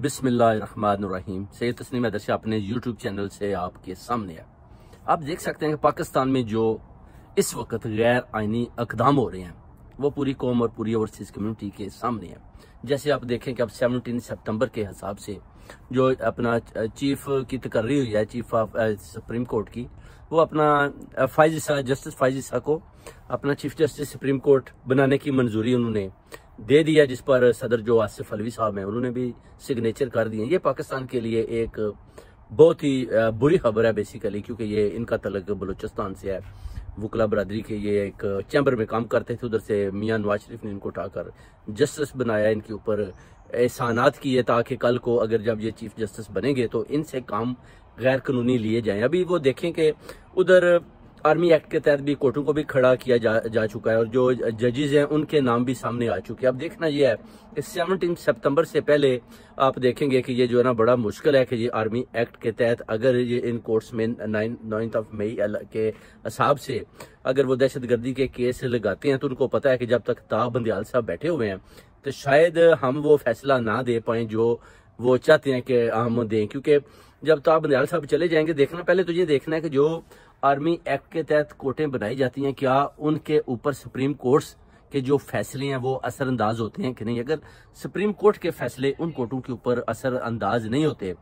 बिस्मिल्लाहिर्रहमानिर्रहीम। सैयद तस्नीम अदर्शा अपने YouTube channel से आपके सामने है। आप देख सकते हैं कि पाकिस्तान में जो इस वक्त गैर आइनी इक़दाम हो रहे हैं वो पूरी कौम और पूरी ओवरसीज़ कम्युनिटी के सामने है। जैसे आप देखें कि अब 17 सितंबर के हिसाब से जो अपना चीफ की तकर्री हुई है, चीफ ऑफ सुप्रीम कोर्ट की, वो अपना जस्टिस फाइज ईसा को अपना चीफ जस्टिस सुप्रीम कोर्ट बनाने की मंजूरी उन्होंने दे दिया, जिस पर सदर जो आसिफ अलवी साहब हैं उन्होंने भी सिग्नेचर कर दिए। ये पाकिस्तान के लिए एक बहुत ही बुरी खबर है बेसिकली, क्योंकि ये इनका तल्लुक बलूचिस्तान से है। वकला बरदरी के ये एक चैम्बर में काम करते थे, उधर से मियां नवाज शरीफ ने इनको उठाकर जस्टिस बनाया, इनके ऊपर एहसानात किए ताकि कल को अगर जब ये चीफ जस्टिस बनेंगे तो इनसे काम गैर कानूनी लिए जाएं। अभी वो देखें कि उधर आर्मी एक्ट के तहत भी कोर्टों को भी खड़ा किया जा चुका है और जो जजेस हैं उनके नाम भी सामने आ चुके हैं। अब देखना यह है कि 17 सितंबर से पहले आप देखेंगे कि ये जो है ना बड़ा मुश्किल है कि ये आर्मी एक्ट के तहत अगर ये इन कोर्ट्स में 9 मई के हिसाब से अगर वो दहशतगर्दी के केस लगाते हैं तो उनको पता है कि जब तक ताब बंदियाल साहब बैठे हुए हैं तो शायद हम वो फैसला ना दे पाएं जो वो चाहते हैं कि हम दें, क्योंकि जब ताब बंदियाल साहब चले जाएंगे, देखना पहले तो ये देखना है कि जो आर्मी एक्ट के तहत कोर्टें बनाई जाती हैं क्या उनके ऊपर सुप्रीम कोर्ट्स के जो फैसले हैं वो असरअंदाज होते हैं कि नहीं। अगर सुप्रीम कोर्ट के फैसले उन कोर्टों के ऊपर असरअंदाज नहीं होते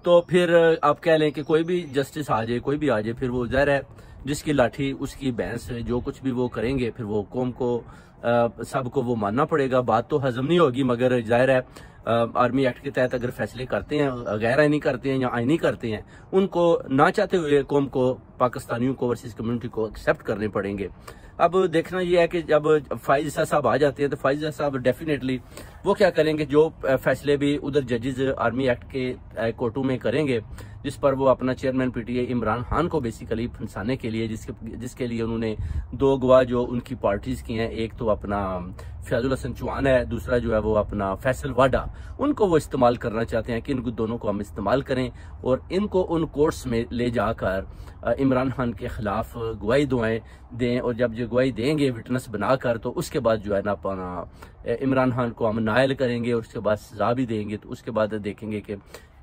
तो फिर आप कह लें कि कोई भी जस्टिस आ जाए, कोई भी आ जाए, फिर वो ज़ाहिर है जिसकी लाठी उसकी भैंस, जो कुछ भी वो करेंगे फिर वो कौम को सबको वो मानना पड़ेगा। बात तो हजम नहीं होगी, मगर जाहिर है आर्मी एक्ट के तहत अगर फैसले करते हैं, गैर आइनी करते हैं या आइनी करते हैं, उनको ना चाहते हुए कौम को, पाकिस्तानियों को, ओवरसीज कम्युनिटी को एक्सेप्ट करने पड़ेंगे। अब देखना यह है कि जब फाइज ईसा साहब आ जाते हैं तो फाइज ईसा साहब डेफिनेटली वो क्या करेंगे, जो फैसले भी उधर जजेस आर्मी एक्ट के कोर्टों में करेंगे, जिस पर वो अपना चेयरमैन पीटीआई इमरान खान को बेसिकली फंसाने के लिए, जिसके लिए उन्होंने 2 गवाह जो उनकी पार्टीज की हैं, एक तो अपना फैजुल हसन चौहान है, दूसरा जो है वो अपना फैसल वाडा, उनको वो इस्तेमाल करना चाहते हैं कि इनको दोनों को हम इस्तेमाल करें और इनको उन कोर्ट्स में ले जाकर इमरान खान के खिलाफ गवाही दें और जब जो गवाही देंगे विटनेस बनाकर तो उसके बाद जो है ना अपना इमरान खान को हम नायल करेंगे और उसके बाद सजा भी देंगे। तो उसके बाद देखेंगे कि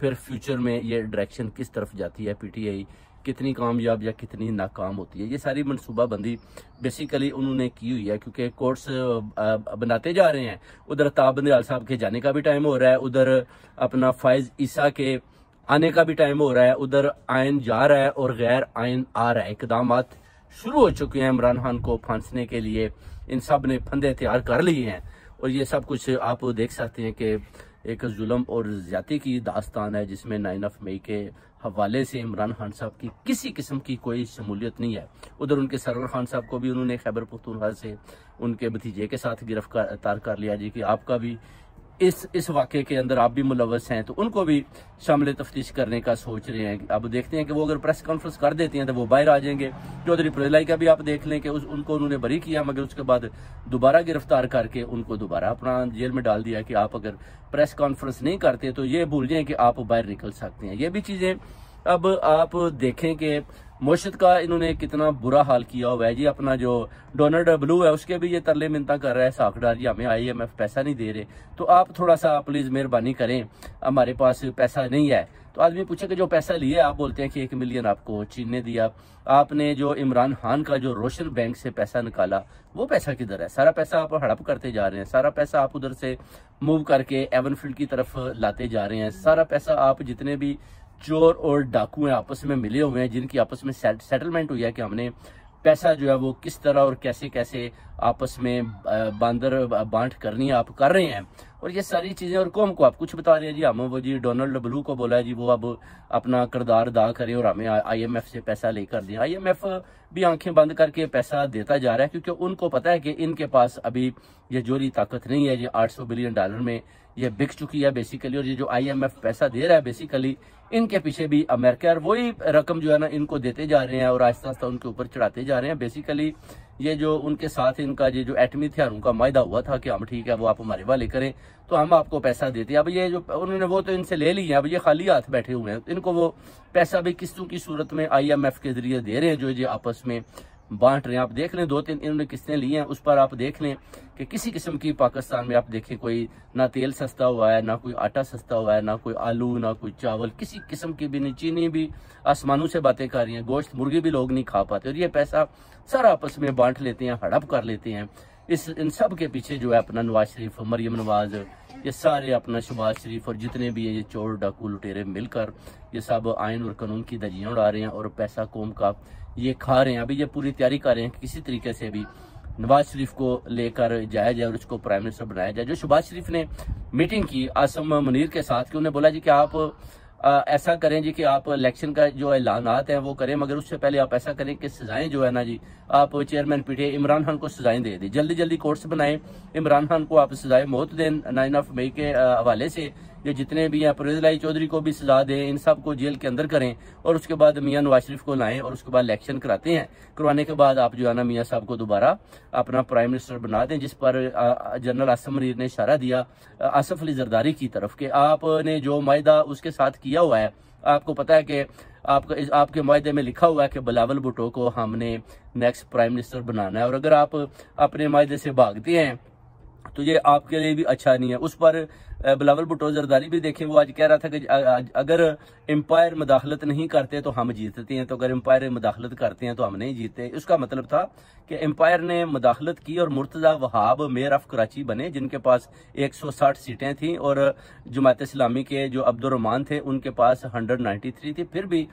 फिर फ्यूचर में ये डायरेक्शन किस तरफ जाती है, पीटीआई कितनी कामयाब या कितनी नाकाम होती है। ये सारी मनसूबाबंदी बेसिकली उन्होंने की हुई है, क्योंकि कोर्ट्स बनाते जा रहे हैं। उधर ताब बंदियाल साहब के जाने का भी टाइम हो रहा है, उधर अपना फाइज ईसा के आने का भी टाइम हो रहा है, उधर आयन जा रहा है और गैर आयन आ रहा है। इकदाम शुरू हो चुके हैं इमरान खान को फांसने के लिए, इन सब ने फंदे तैयार कर लिए हैं और ये सब कुछ आप देख सकते हैं कि एक जुल्म और ज्यादती की दास्तान है, जिसमें 9 मई के हवाले से इमरान खान साहब की किसी किस्म की कोई शमूलियत नहीं है। उधर उनके सरवर खान साहब को भी उन्होंने खैबर पख्तूनख्वा से उनके भतीजे के साथ गिरफ्तार कर लिया जी कि आपका भी इस वाक़े के अंदर आप भी मुलव्वस हैं, तो उनको भी शामिल तफ्तीश करने का सोच रहे हैं। अब देखते हैं कि वो अगर प्रेस कॉन्फ्रेंस कर देती हैं तो वो बाहर आ जाएंगे। चौधरी प्रलाई का भी आप देख लें कि उनको उन्होंने बरी किया, मगर उसके बाद दोबारा गिरफ्तार करके उनको दोबारा अपना जेल में डाल दिया कि आप अगर प्रेस कॉन्फ्रेंस नहीं करते तो ये भूल जाएं कि आप बाहर निकल सकते हैं। ये भी चीज़ें अब आप देखें कि मुर्शिद का इन्होंने कितना बुरा हाल किया हुआ है जी। अपना जो डोनाल्ड ब्लू है उसके भी ये तरले मिन्नता कर रहा है, साखडार जी हमें IMF पैसा नहीं दे रहे, तो आप थोड़ा सा प्लीज मेहरबानी करें, हमारे पास पैसा नहीं है। तो आदमी पूछे कि जो पैसा लिया, आप बोलते हैं कि 1 मिलियन आपको चीन ने दिया। आपने जो इमरान खान का जो रोशन बैंक से पैसा निकाला वो पैसा किधर है? सारा पैसा आप हड़प करते जा रहे हैं, सारा पैसा आप उधर से मूव करके एवनफील्ड की तरफ लाते जा रहे हैं। सारा पैसा आप जितने भी चोर और डाकू हैं आपस में मिले हुए हैं, जिनकी आपस में सेटलमेंट हुई है कि हमने पैसा जो है वो किस तरह और कैसे कैसे आपस में बांट करनी है, आप कर रहे हैं। और ये सारी चीजें और कौम को आप कुछ बता रहे हैं जी, हम वो जी डोनाल्ड ब्लू को बोला है जी वो अब अपना किरदार अदा करें और हमें IMF से पैसा लेकर दें। IMF भी आंखें बंद करके पैसा देता जा रहा है, क्योंकि उनको पता है कि इनके पास अभी ये जोरी ताकत नहीं है। ये $800 बिलियन में ये बिक चुकी है बेसिकली, और ये जो IMF पैसा दे रहा है बेसिकली इनके पीछे भी अमेरिका और वही रकम जो है ना इनको देते जा रहे हैं और आहिस्ता आहिस्ता उनके ऊपर चढ़ाते जा रहे हैं। बेसिकली ये जो उनके साथ इनका ये जो एटमी हथियारों का मायदा हुआ था कि हम ठीक है वो आप हमारे वाले करें तो हम आपको पैसा देते हैं। अब ये जो उन्होंने वो तो इनसे ले लिया, अब ये खाली हाथ बैठे हुए हैं। इनको वो पैसा भी किस्तों की सूरत में IMF के जरिए दे रहे हैं, जो ये आपस में बांट रहे हैं। आप देख लें 2-3 इन्होंने किस्तें ली हैं, उस पर आप देख लें कि किसी किस्म की पाकिस्तान में आप देखें कोई ना तेल सस्ता हुआ है, ना कोई आटा सस्ता हुआ है, ना कोई आलू, ना कोई चावल, किसी किस्म की भी नहीं। चीनी भी आसमानों से बातें कर रही हैं, गोश्त मुर्गी भी लोग नहीं खा पाते, और ये पैसा सारा आपस में बांट लेते हैं, हड़प कर लेते हैं। इन सब के पीछे जो है अपना नवाज शरीफ, मरियम नवाज, ये सारे अपना शहबाज शरीफ और जितने भी ये चोर डाकू लुटेरे मिलकर ये सब आयन और कानून की धज्जियां उड़ा रहे हैं और पैसा कौम का ये खा रहे हैं। अभी ये पूरी तैयारी कर रहे हैं कि किसी तरीके से भी नवाज शरीफ को लेकर जाया जाए और उसको प्राइम मिनिस्टर बनाया जाए। जो शहबाज शरीफ ने मीटिंग की आसम मुनीर के साथ, कि उन्हें बोला जी कि आप ऐसा करें जी कि आप इलेक्शन का जो ऐलानात हैं वो करें, मगर उससे पहले आप ऐसा करें कि सजाएं जो है ना जी, आप चेयरमैन पीटीआई इमरान खान को सजाएं दे दी, जल्दी जल्दी कोर्ट्स बनाएं, इमरान खान को आप सजाएं मौत दें 9 मई के हवाले से। ये जितने भी हैं परवेज़ चौधरी को भी सजा दें, इन सब को जेल के अंदर करें और उसके बाद मियां नवाज शरीफ को लाएं और उसके बाद इलेक्शन कराते हैं। करवाने के बाद आप जो है ना मियां साहब को दोबारा अपना प्राइम मिनिस्टर बना दें, जिस पर जनरल आसिम मुनीर ने इशारा दिया आसिफ अली जरदारी की तरफ कि आपने जो मायदा उसके साथ किया हुआ है, आपको पता है कि आपके मायदे में लिखा हुआ है कि बिलावल भुट्टो को हमने नेक्स्ट प्राइम मिनिस्टर बनाना है, और अगर आप अपने मायदे से भागते हैं तो ये आपके लिए भी अच्छा नहीं है। उस पर बिलावल भुट्टो जरदारी भी देखें, वो आज कह रहा था कि अगर एम्पायर मदाखलत नहीं करते तो हम जीतते हैं, तो अगर एम्पायर मदाखलत करते हैं तो हम नहीं जीतते। उसका मतलब था कि एम्पायर ने मदाखलत की और मुर्तजा वहाब मेयर ऑफ कराची बने, जिनके पास 160 सीटें थी, और जमात इस्लामी के जो अब्दुर्रहमान थे उनके पास 193 थी, फिर भी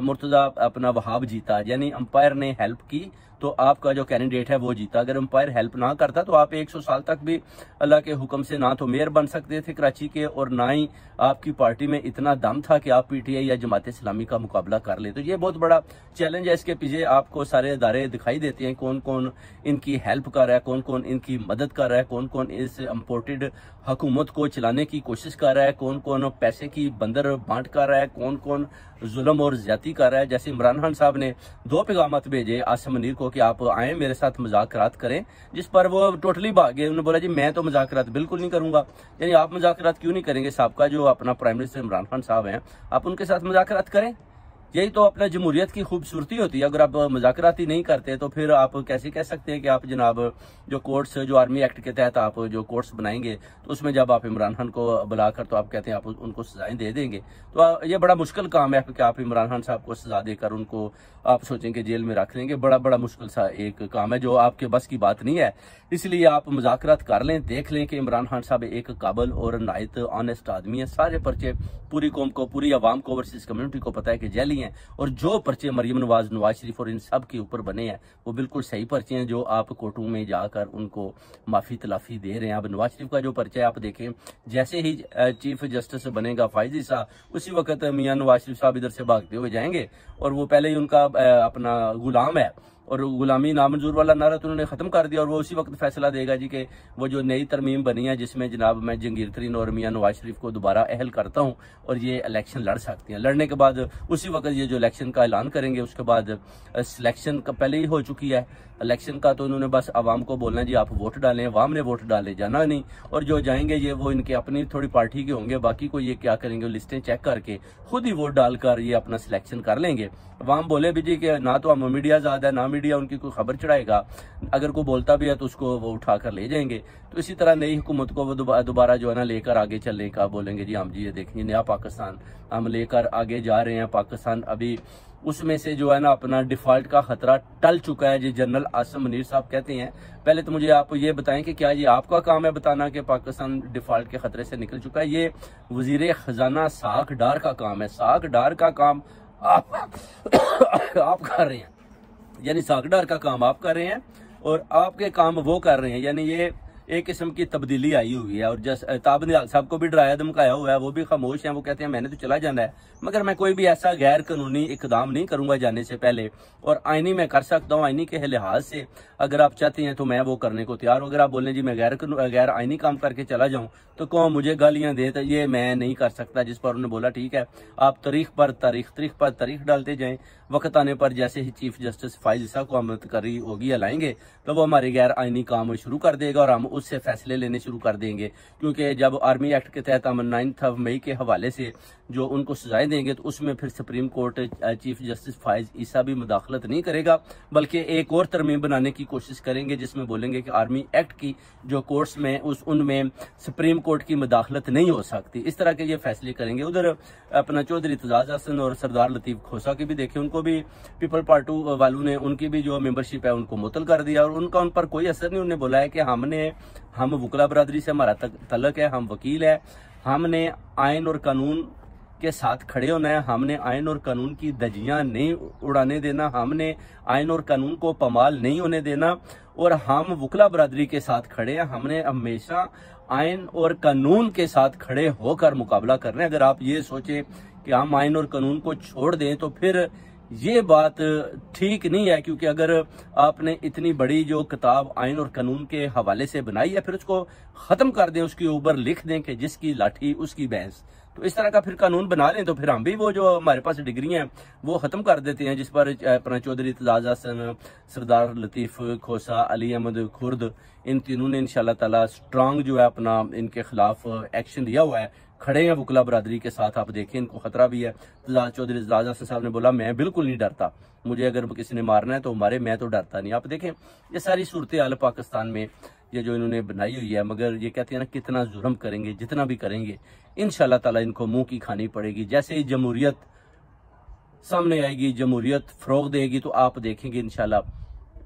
मुर्तजा अपना वहाब जीता। यानी एम्पायर ने हेल्प की तो आपका जो कैंडिडेट है वो जीता। अगर एम्पायर हेल्प ना करता तो आप 100 साल तक भी अल्लाह के हुक्म से ना तो मेयर बन सकते थे कराची के, और ना ही आपकी पार्टी में इतना दम था कि आप पीटीआई या जमात इस्लामी का मुकाबला कर ले। तो ये बहुत बड़ा चैलेंज है। इसके पीछे आपको सारे इदारे दिखाई देते हैं, कौन कौन इनकी हेल्प कर रहा है, कौन कौन इनकी मदद कर रहा है, कौन कौन इस इम्पोर्टेड हुकूमत को चलाने की कोशिश कर रहा है, कौन कौन पैसे की बंदर बांट कर रहा है, कौन कौन जुल्म और ज्यादती कर रहा है। जैसे इमरान खान साहब ने 2 पैगामत भेजे आसिम मुनीर को कि आप आए मेरे साथ मुज़ाकरात करें, जिस पर वो टोटली भाग गए। उन्होंने बोला जी मैं तो मुज़ाकरात बिल्कुल नहीं करूंगा। यानी आप मुज़ाकरात क्यों नहीं करेंगे? साहब का जो अपना प्राइम मिनिस्टर इमरान खान साहब हैं, आप उनके साथ मुज़ाकरात करें। यही तो अपना जमहूरियत की खूबसूरती होती है। अगर आप मुज़ाकरात ही नहीं करते तो फिर आप कैसे कह सकते हैं कि आप जनाब जो कोर्ट्स, जो आर्मी एक्ट के तहत आप जो कोर्ट्स बनाएंगे तो उसमें जब आप इमरान खान को बुलाकर तो आप कहते हैं आप उनको सजाएं दे देंगे। तो ये बड़ा मुश्किल काम है कि आप इमरान खान साहब को सजा देकर उनको आप सोचेंगे जेल में रख लेंगे। बड़ा मुश्किल सा एक काम है जो आपके बस की बात नहीं है। इसलिए आप मुज़ाकरात कर लें, देख लें कि इमरान खान साहब एक काबिल और नायत ऑनेस्ट आदमी है। सारे पर्चे पूरी कौम को, पूरी आवाम को, ओवरसीज कम्युनिटी को पता है कि जैली हैं, और जो पर्चे मरियम नवाज, नवाज शरीफ और इन सब के ऊपर बने हैं वो बिल्कुल सही पर्चे हैं, जो आप कोर्टों में जाकर उनको माफी तलाफी दे रहे हैं। अब नवाज शरीफ का जो पर्चा है आप देखें, जैसे ही चीफ जस्टिस बनेगा फायजी साहब, उसी वक्त मियां नवाज शरीफ साहब इधर से भागते हुए जाएंगे, और वो पहले ही उनका अपना गुलाम है और गुलामी नामंजूर वाला नारा तो उन्होंने खत्म कर दिया, और वो उसी वक्त फैसला देगा जी कि वो जो नई तरमीम बनी है जिसमें जनाब मैं जंगीर तरीन और मियां नवाज शरीफ को दोबारा अहल करता हूं और ये इलेक्शन लड़ सकते हैं। लड़ने के बाद उसी वक्त ये जो इलेक्शन का ऐलान करेंगे, उसके बाद सिलेक्शन का पहले ही हो चुकी है इलेक्शन का, तो उन्होंने बस आवाम को बोलना जी आप वोट डालें, आवाम ने वोट डाले, जाना नहीं। और जो जाएंगे ये वो इनके अपनी थोड़ी पार्टी के होंगे, बाकी को ये क्या करेंगे, लिस्टें चेक करके खुद ही वोट डालकर ये अपना सिलेक्शन कर लेंगे। आवाम बोले भी जी कि ना तो हम मीडिया ज्यादा है, ना मीडिया उनकी कोई खबर चढ़ाएगा, अगर कोई बोलता भी है तो उसको वो उठाकर ले जाएंगे। तो इसी तरह नई हुकूमत को वो दोबारा जो है ना लेकर आगे चलने का बोलेंगे जी हम जी ये देखेंगे नया पाकिस्तान हम लेकर आगे जा रहे हैं। पाकिस्तान अभी उसमें से जो है ना अपना डिफॉल्ट का खतरा टल चुका है जी, जनरल आसिम मुनीर साहब कहते हैं। पहले तो मुझे आप ये बताएं कि क्या ये आपका काम है बताना कि पाकिस्तान डिफॉल्ट के खतरे से निकल चुका है? ये वजीर खजाना साख डार का काम है। साख डार का काम आप कर रहे हैं, यानी साख डार का काम आप कर रहे हैं और आपके काम वो कर रहे हैं। यानी ये एक किस्म की तब्दीली आई हुई है। और जस ताब निहाल साहब को भी डराया धमकाया हुआ है, वो भी खामोश हैं। वो कहते हैं मैंने तो चला जाना है, मगर मैं कोई भी ऐसा गैर कानूनी इकदाम नहीं करूंगा जाने से पहले, और आईनी मैं कर सकता हूं। आईनी के लिहाज से अगर आप चाहते हैं तो मैं वो करने को तैयार हूं। अगर आप बोलें जी मैं गैर आईनी काम करके चला जाऊं तो कौन मुझे गालियां दे, तो ये मैं नहीं कर सकता। जिस पर उन्होंने बोला ठीक है आप तारीख पर तारीख डालते जाएं, वक्त आने पर जैसे ही चीफ जस्टिस फायज साहब को हम तकर्री होगी या लाएंगे तो वो हमारे गैर आईनी काम शुरू कर देगा और हम उससे फैसले लेने शुरू कर देंगे, क्योंकि जब आर्मी एक्ट के तहत हम 9 मई के हवाले से जो उनको सजाएं देंगे तो उसमें फिर सुप्रीम कोर्ट चीफ जस्टिस फाइज ईसा भी मुदाखलत नहीं करेगा, बल्कि एक और तरमीम बनाने की कोशिश करेंगे जिसमें बोलेंगे कि आर्मी एक्ट की जो कोर्ट्स में उनमें सुप्रीम कोर्ट की मुदाखलत नहीं हो सकती। इस तरह के ये फैसले करेंगे। उधर अपना चौधरी एतजाज हसन और सरदार लतीफ खोसा की भी देखे, उनको भी पीपल पार्टी वालों ने उनकी भी जो मेंबरशिप है उनको मुअत्तल कर दिया और उनका उन पर कोई असर नहीं। उन्होंने बोला है कि हम वकला बरादरी से हमारा तल्लक है, हम वकील है, हमने आइन और कानून के साथ खड़े होना है, हमने आइन और कानून की धज्जियां नहीं उड़ाने देना, हमने आइन और कानून को पमाल नहीं होने देना और हम वकला बरादरी के साथ खड़े हैं। हमने हमेशा आइन और कानून के साथ खड़े होकर मुकाबला करना है। अगर आप ये सोचे कि हम आइन और कानून को छोड़ दें तो फिर ये बात ठीक नहीं है, क्योंकि अगर आपने इतनी बड़ी जो किताब आइन और कानून के हवाले से बनाई है फिर उसको खत्म कर दें, उसके ऊपर लिख दें कि जिसकी लाठी उसकी भैंस। तो इस तरह का फिर कानून बना लें तो फिर हम भी वो जो हमारे पास डिग्री हैं वो खत्म कर देते हैं, जिस पर अपना चौधरी एतजाज हसन, सरदार लतीफ खोसा, अली अहमद खुर्द, इन तीनों ने इंशाल्लाह ताला स्ट्रांग जो है अपना इनके खिलाफ एक्शन लिया हुआ है, खड़े हैं वकला बरादरी के साथ। आप देखें इनको खतरा भी है। चौधरी एतजाज हसन साहब ने बोला मैं बिल्कुल नहीं डरता, मुझे अगर किसी ने मारना है तो मारे, मैं तो डरता नहीं। आप देखें ये सारी सूरत हाल पाकिस्तान में ये जो इन्होंने बनाई हुई है, मगर ये कहते हैं ना कितना जुर्म करेंगे, जितना भी करेंगे इंशाल्लाह ताला इनको मुंह की खानी पड़ेगी। जैसे ही जमहूरियत सामने आएगी, जमहूरियत फरोग देगी तो आप देखेंगे इंशाल्लाह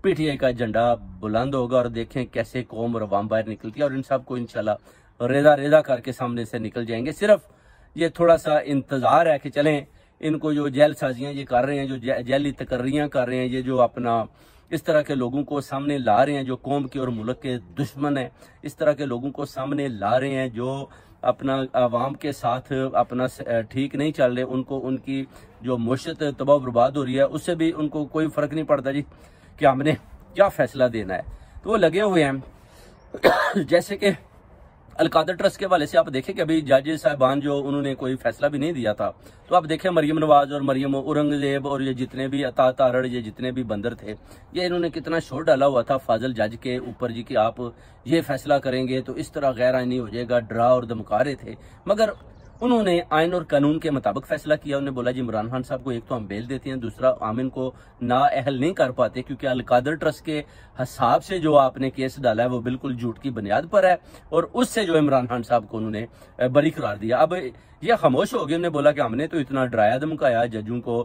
पीटीआई का झंडा बुलंद होगा और देखें कैसे कौम और अवाम बाहर निकलती है और इन सबको इंशाल्लाह रेजा करके सामने से निकल जाएंगे। सिर्फ ये थोड़ा सा इंतजार है कि चलें इनको जो जेल साजियां ये कर रहे हैं, जो जेली तकर्रियां कर रहे हैं, ये जो अपना इस तरह के लोगों को सामने ला रहे हैं जो कौम के और मुल्क के दुश्मन हैं, इस तरह के लोगों को सामने ला रहे हैं जो अपना आवाम के साथ अपना ठीक नहीं चल रहे, उनको उनकी जो मुश्त तबाह बर्बाद हो रही है उससे भी उनको कोई फर्क नहीं पड़ता जी कि हमने क्या फैसला देना है। तो वो लगे हुए हैं। जैसे कि अलकादर ट्रस्ट के हवाले से आप देखें कि अभी जज साहबान जो उन्होंने कोई फैसला भी नहीं दिया था, तो आप देखें मरियम नवाज और मरियम औरंगजेब और ये जितने भी अता तारड़, ये जितने भी बंदर थे, ये इन्होंने कितना शोर डाला हुआ था फाजिल जज के ऊपर जी कि आप ये फैसला करेंगे तो इस तरह गैर आईनी हो जाएगा, डरा और धमका रहे थे। मगर उन्होंने आइन और कानून के मुताबिक फैसला किया। उन्होंने बोला जी इमरान खान साहब को एक तो हम बेल देते हैं, दूसरा हम इनको नाअहल नहीं कर पाते क्योंकि अलकादर ट्रस्ट के हिसाब से जो आपने केस डाला है वो बिल्कुल झूठ की बुनियाद पर है और उससे जो इमरान खान साहब को उन्होंने बरी करार दिया। अब ये खामोश हो गए। उन्होंने बोला कि हमने तो इतना डराया धमकाया जजों को,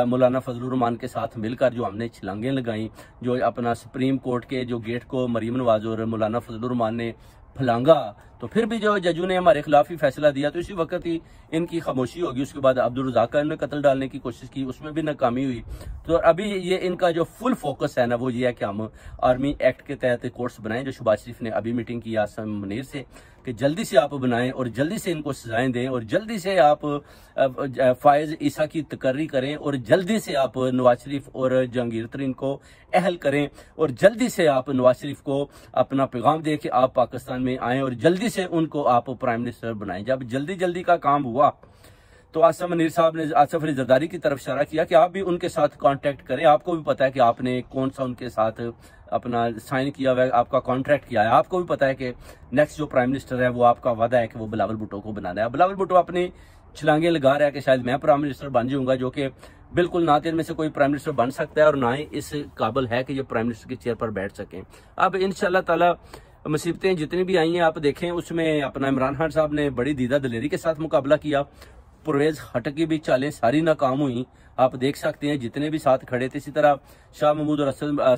मौलाना फजलुर रहमान के साथ मिलकर जो हमने छलांगें लगाई, जो अपना सुप्रीम कोर्ट के जो गेट को मरियम नवाज और मौलाना फजलुर रहमान ने फलांगा, तो फिर भी जो जजों ने हमारे खिलाफ ही फैसला दिया तो इसी वक्त ही इनकी खामोशी होगी। उसके बाद अब्दुल रज़ाक ने कत्ल डालने की कोशिश की, उसमें भी नाकामी हुई। तो अभी ये इनका जो फुल फोकस है ना वो ये है कि हम आर्मी एक्ट के तहत कोर्ट्स बनाएं, जो शहबाज शरीफ ने अभी मीटिंग की आसम मुनीर से कि जल्दी से आप बनाएं और जल्दी से इनको सजाएं दें और जल्दी से आप फायज ईसा की तकर्री करें और जल्दी से आप नवाज शरीफ और जहांगीर तरीन को अहल करें और जल्दी से आप नवाज शरीफ को अपना पैगाम दें कि आप पाकिस्तान में आएं और जल्दी से उनको आप प्राइम मिनिस्टर बनाएं। जब जल्दी का काम हुआ तो आसम मुनीर साहब ने आसिफ अली जरदारी की तरफ इशारा किया कि आप भी उनके साथ कांटेक्ट करें। आपको भी पता है कि आपने कौन सा उनके साथ अपना साइन किया हुआ है, आपका कॉन्ट्रैक्ट किया है। आपको भी पता है कि नेक्स्ट जो प्राइम मिनिस्टर है वो आपका वादा है कि वो बिलावल भुट्टो को बनाना है। बिलावल भुट्टो अपनी छलांगे लगा रहा है कि शायद मैं प्राइम मिनिस्टर बन जाऊंगा, जो कि बिल्कुल ना तो इनमें से कोई प्राइम मिनिस्टर बन सकता है और ना ही इस काबिल है कि ये प्राइम मिनिस्टर की चेयर पर बैठ सकें। अब इंशाल्लाह ताला मुसीबतें जितनी भी आई हैं आप देखें, उसमें अपना इमरान खान साहब ने बड़ी दीदा दलेरी के साथ मुकाबला किया। परवेज खट्टक की भी चालें सारी नाकाम हुई, आप देख सकते हैं जितने भी साथ खड़े थे। इसी तरह शाह महमूद और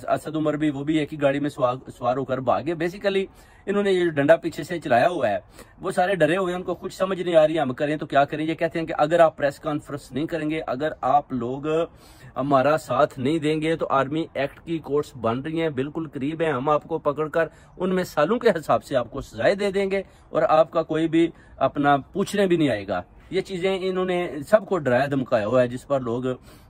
असद उमर भी, वो भी एक ही गाड़ी में सवार होकर भागे। बेसिकली इन्होंने ये डंडा पीछे से चलाया हुआ है, वो सारे डरे हुए हैं, उनको कुछ समझ नहीं आ रही हम करें तो क्या करें। ये कहते हैं कि अगर आप प्रेस कॉन्फ्रेंस नहीं करेंगे, अगर आप लोग हमारा साथ नहीं देंगे तो आर्मी एक्ट की कोर्ट्स बन रही हैं, बिल्कुल करीब है, हम आपको पकड़कर उनमें सालों के हिसाब से आपको सजाएं दे देंगे और आपका कोई भी अपना पूछने भी नहीं आएगा। ये चीजें इन्होंने सबको डराया धमकाया हुआ है, जिस पर लोग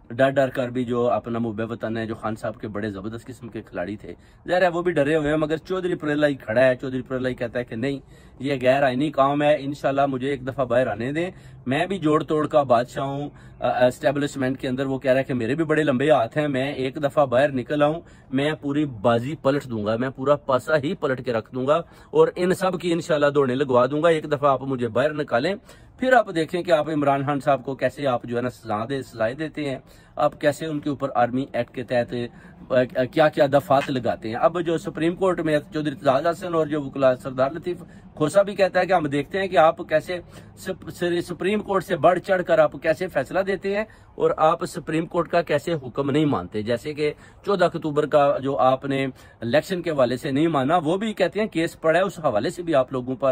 डर डर कर भी जो अपना मुबे वतन है, जो खान साहब के बड़े जबरदस्त किस्म के खिलाड़ी थे, ज़ाहिर है वो भी डरे हुए हैं। मगर चौधरी पुरलाई खड़ा है, चौधरी पुरलाई कहता है कि नहीं, ये गैर आईनी काम है, इंशाल्लाह मुझे एक दफा बाहर आने दें, मैं भी जोड़ तोड़ का बादशाह हूँ एस्टेब्लिशमेंट के अंदर। वो कह रहा है कि मेरे भी बड़े लंबे हाथ हैं, मैं एक दफा बाहर निकल आऊं, मैं पूरी बाजी पलट दूंगा, मैं पूरा पासा ही पलट के रख दूंगा और इन सब की इंशाल्लाह दौड़ने लगवा दूंगा। एक दफा आप मुझे बाहर निकालें, फिर आप देखें कि आप इमरान खान साहब को कैसे आप जो है ना सजाएं देते हैं, आप कैसे उनके ऊपर आर्मी एक्ट के तहत क्या क्या दफात लगाते हैं। अब जो सुप्रीम कोर्ट में चौधरी एजाज हसन और जो वकील सरदार लतीफ खोसा भी कहता है कि हम देखते हैं कि आप कैसे सुप्रीम कोर्ट से बढ़ चढ़ कर आप कैसे फैसला देते हैं और आप सुप्रीम कोर्ट का कैसे हुक्म नहीं मानते। जैसे कि 14 अक्टूबर का जो आपने इलेक्शन के हवाले से नहीं माना, वो भी कहते हैं केस पड़ा है, उस हवाले से भी आप लोगों पर